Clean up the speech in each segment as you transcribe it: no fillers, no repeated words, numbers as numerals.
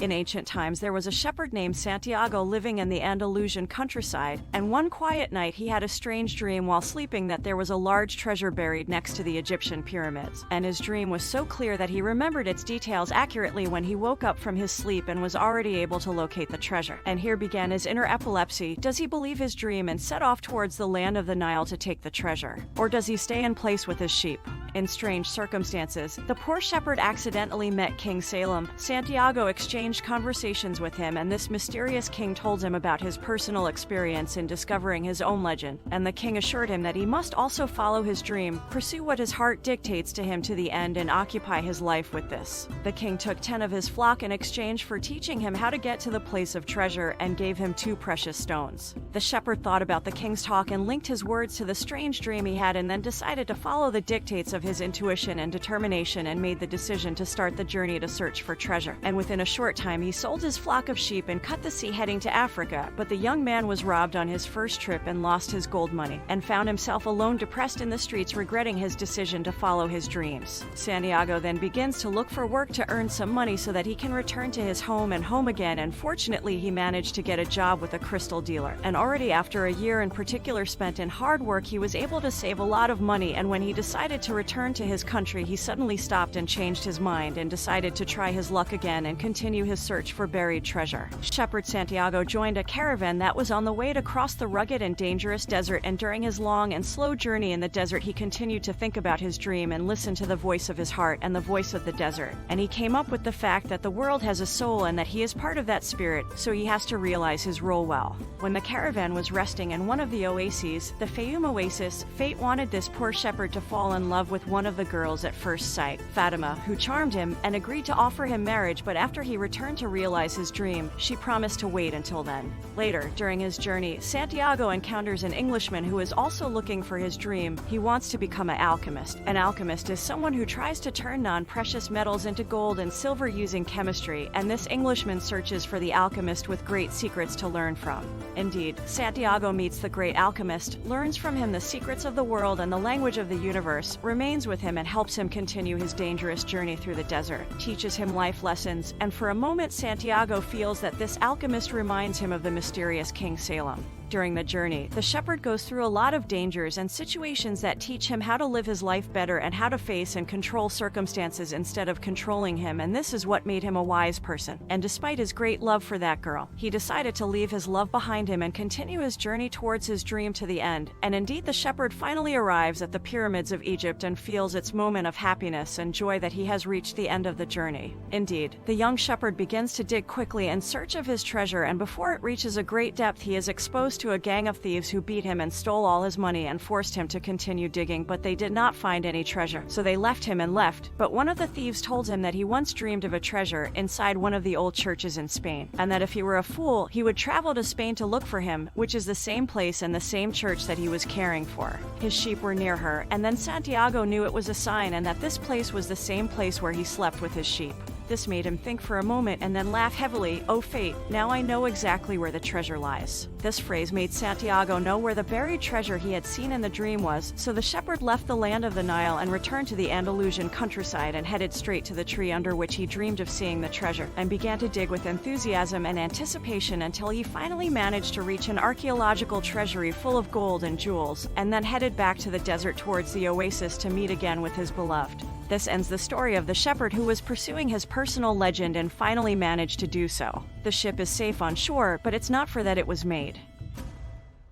In ancient times, there was a shepherd named Santiago living in the Andalusian countryside, and one quiet night he had a strange dream while sleeping that there was a large treasure buried next to the Egyptian pyramids. And his dream was so clear that he remembered its details accurately when he woke up from his sleep and was already able to locate the treasure. And here began his inner epilepsy. Does he believe his dream and set off towards the land of the Nile to take the treasure? Or does he stay in place with his sheep? In strange circumstances, the poor shepherd accidentally met King Salem. Santiago exchanged conversations with him, and this mysterious king told him about his personal experience in discovering his own legend. And the king assured him that he must also follow his dream, pursue what his heart dictates to him to the end, and occupy his life with this. The king took 10 of his flock in exchange for teaching him how to get to the place of treasure and gave him 2 precious stones. The shepherd thought about the king's talk and linked his words to the strange dream he had, and then decided to follow the dictates of his intuition and determination, and made the decision to start the journey to search for treasure. And within a short time he sold his flock of sheep and cut the sea heading to Africa. But the young man was robbed on his first trip and lost his gold money, and found himself alone, depressed in the streets, regretting his decision to follow his dreams. Santiago then begins to look for work to earn some money so that he can return to his home and home again, and fortunately he managed to get a job with a crystal dealer. And already after a year in particular spent in hard work, he was able to save a lot of money, and when he decided to return to his country, he suddenly stopped and changed his mind and decided to try his luck again and continue his search for buried treasure. Shepherd Santiago joined a caravan that was on the way to cross the rugged and dangerous desert, and during his long and slow journey in the desert he continued to think about his dream and listen to the voice of his heart and the voice of the desert. And he came up with the fact that the world has a soul and that he is part of that spirit, so he has to realize his role well. When the caravan was resting in one of the oases, the Fayoum oasis, fate wanted this poor shepherd to fall in love with one of the girls at first sight, Fatima, who charmed him and agreed to offer him marriage, but after he returned to realize his dream, she promised to wait until then. Later, during his journey, Santiago encounters an Englishman who is also looking for his dream. He wants to become an alchemist. An alchemist is someone who tries to turn non-precious metals into gold and silver using chemistry, and this Englishman searches for the alchemist with great secrets to learn from. Indeed, Santiago meets the great alchemist, learns from him the secrets of the world and the language of the universe, remains with him and helps him continue his dangerous journey through the desert, teaches him life lessons, and for a moment Santiago feels that this alchemist reminds him of the mysterious King Salem. During the journey, the shepherd goes through a lot of dangers and situations that teach him how to live his life better and how to face and control circumstances instead of controlling him, and this is what made him a wise person. And despite his great love for that girl, he decided to leave his love behind him and continue his journey towards his dream to the end. And indeed, the shepherd finally arrives at the pyramids of Egypt and feels its moment of happiness and joy that he has reached the end of the journey. Indeed, the young shepherd begins to dig quickly in search of his treasure, and before it reaches a great depth, he is exposed to a gang of thieves who beat him and stole all his money and forced him to continue digging, but they did not find any treasure. So they left him and left, but one of the thieves told him that he once dreamed of a treasure inside one of the old churches in Spain, and that if he were a fool, he would travel to Spain to look for him, which is the same place and the same church that he was caring for. His sheep were near her, and then Santiago knew it was a sign and that this place was the same place where he slept with his sheep. This made him think for a moment and then laugh heavily. "Oh fate, now I know exactly where the treasure lies." This phrase made Santiago know where the buried treasure he had seen in the dream was, so the shepherd left the land of the Nile and returned to the Andalusian countryside and headed straight to the tree under which he dreamed of seeing the treasure, and began to dig with enthusiasm and anticipation until he finally managed to reach an archaeological treasury full of gold and jewels, and then headed back to the desert towards the oasis to meet again with his beloved. This ends the story of the shepherd who was pursuing his personal legend and finally managed to do so. The ship is safe on shore, but it's not for that it was made.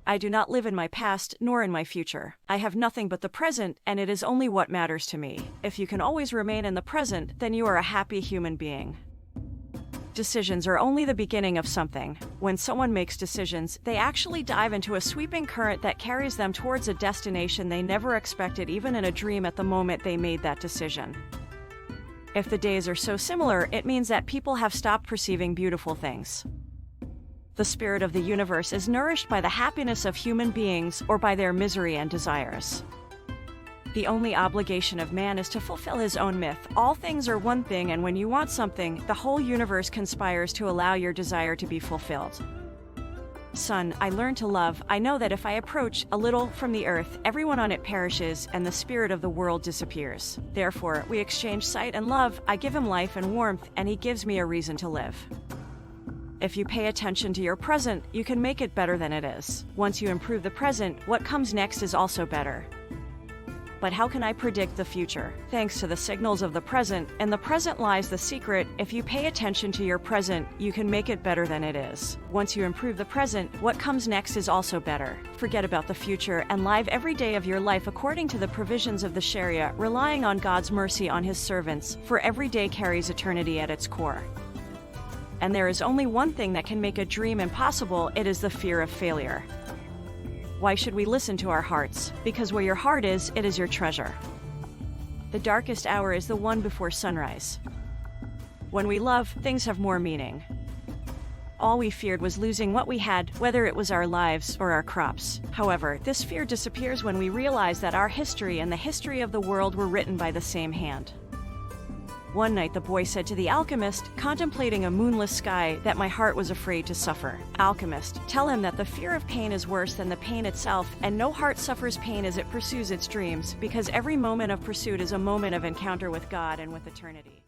I do not live in my past, nor in my future. I have nothing but the present, and it is only what matters to me. If you can always remain in the present, then you are a happy human being. Decisions are only the beginning of something. When someone makes decisions, they actually dive into a sweeping current that carries them towards a destination they never expected, even in a dream at the moment they made that decision. If the days are so similar, it means that people have stopped perceiving beautiful things. The spirit of the universe is nourished by the happiness of human beings or by their misery and desires. The only obligation of man is to fulfill his own myth. All things are one thing, and when you want something, the whole universe conspires to allow your desire to be fulfilled. Son, I learned to love. I know that if I approach a little from the earth, everyone on it perishes, and the spirit of the world disappears. Therefore, we exchange sight and love. I give him life and warmth, and he gives me a reason to live. If you pay attention to your present, you can make it better than it is. Once you improve the present, what comes next is also better. But how can I predict the future? Thanks to the signals of the present. In the present lies the secret. If you pay attention to your present, you can make it better than it is. Once you improve the present, what comes next is also better. Forget about the future and live every day of your life according to the provisions of the Sharia, relying on God's mercy on his servants, for every day carries eternity at its core. And there is only one thing that can make a dream impossible. It is the fear of failure. Why should we listen to our hearts? Because where your heart is, it is your treasure. The darkest hour is the one before sunrise. When we love, things have more meaning. All we feared was losing what we had, whether it was our lives or our crops. However, this fear disappears when we realize that our history and the history of the world were written by the same hand. One night the boy said to the alchemist, contemplating a moonless sky, that my heart was afraid to suffer. Alchemist, tell him that the fear of pain is worse than the pain itself, and no heart suffers pain as it pursues its dreams, because every moment of pursuit is a moment of encounter with God and with eternity.